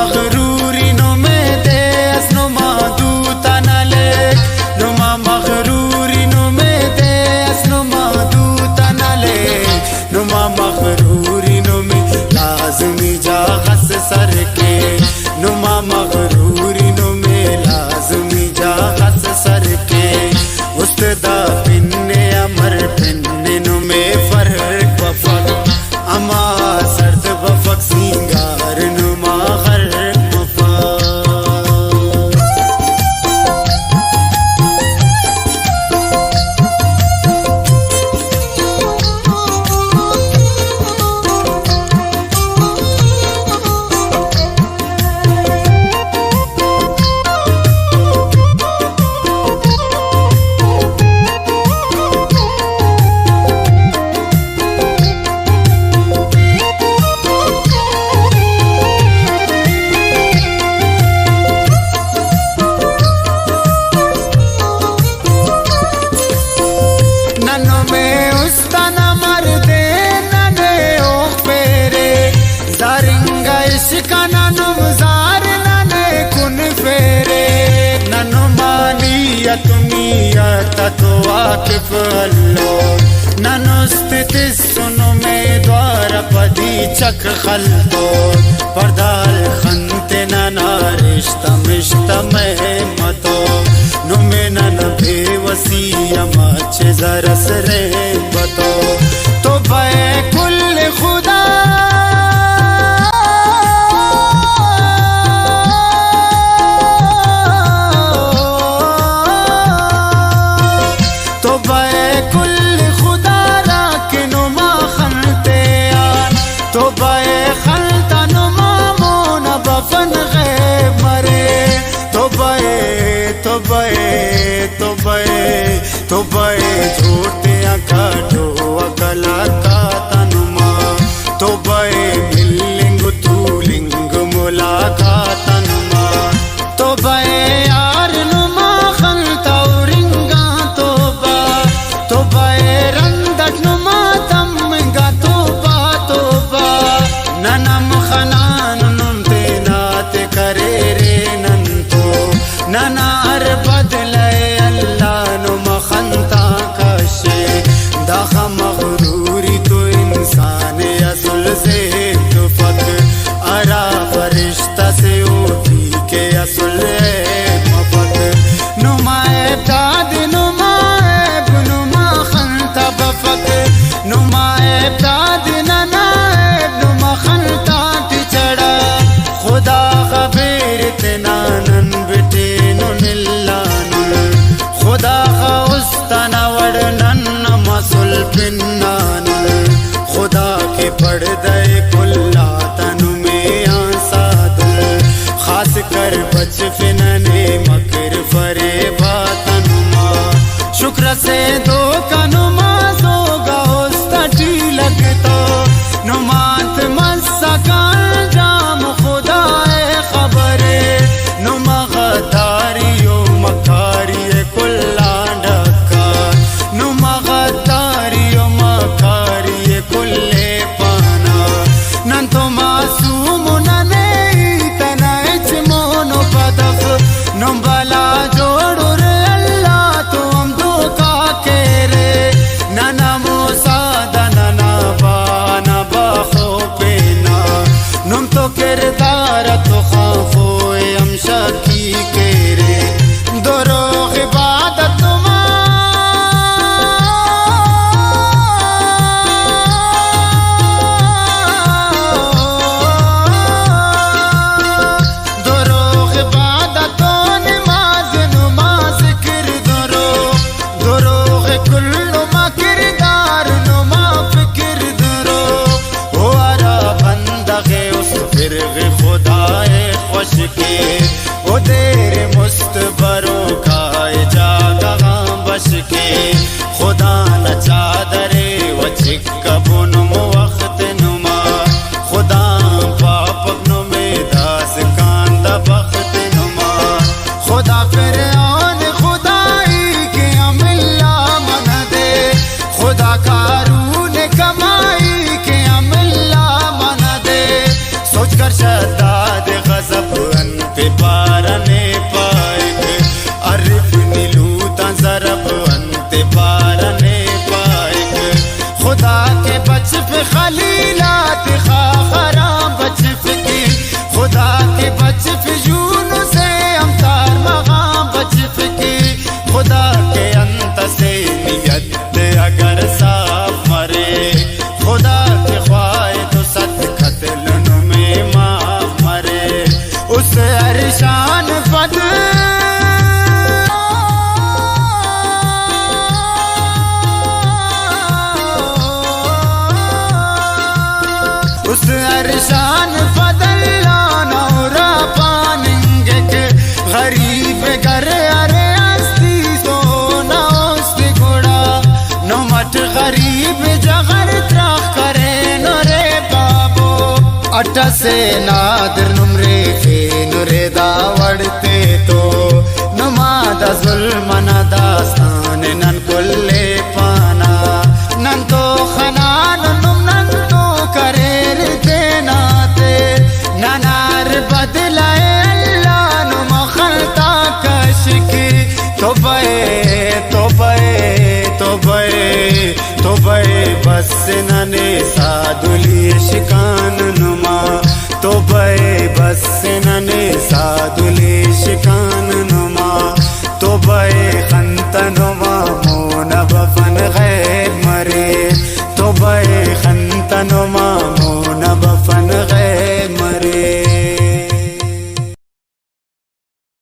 मगरूरी नुमे दे नुमा दूता नले नुमा मगरूरी नुमे दे नुमा दूता नले नुमा मगरूरी नुमे लाजमी जा हस सर के नुमा मगरूरी नुमे लाजमी जा हस सर के उस्ता पिन्ने अमर पिन्ने नुमे फर्क वफक अमा सर्द वफक सिंगार नुमा खर्क तो वाकिफ अल्लो ननुस्तित सुनो में द्वार पदी चक खल्तो पर्दाल खंते नना रिश्ता मिश्ता में मतो नुमे नन बेवसी अमाचे जरस रे बतो तो बे कुल खुदा तो बे झूठे काटो अकला का तनुमा तो बे मिलिंग तू लिंग मुलाकात तनुमा तो बे यार नुमा खलता रिंगा तो बे रंदट नुमा तमगा तो बा ननम खनान नुमते नात करे रे नंतो ननार बदले मगरूरी तो इंसान असल से तो फक अरा फरिश्ता से उठी के असल मफक नुमाए दाद नुमाए नुमा खंता बफक नुमाए दाद ननाए नुमा खंता चढ़ा खुदा खबीर तेनानन बेटे नुनिल्लान खुदा का उस्ताना वड़नन मसुल पिन्नान खुदा के पर्दे कुल्ला तनु में आसाद खास कर बचफिन खुदा के बच फिजून से अमतार मगाम बच फिकी खुदा के अंत से नियत अगर साफ मरे खुदा के ख्वाए तो सत कत्ल में मां मरे उस अरशान पद उस अरशान फदल्ला नौरा पानेंगे के गरीब घर अरे अस्ती सोना उसकी घोड़ा नो मठ गरीब जगर त्राख करे नो रे बाबो अट से नादर नुमरे थे नुरे दावड़ते तो नुमादा जुल्म न दास्तान नन कुल्ले पाना नन तो खनान नुम नन तो करेर के नाते ननार बदलाए अल्लाह नुम खलता कशिकी तो बे बस न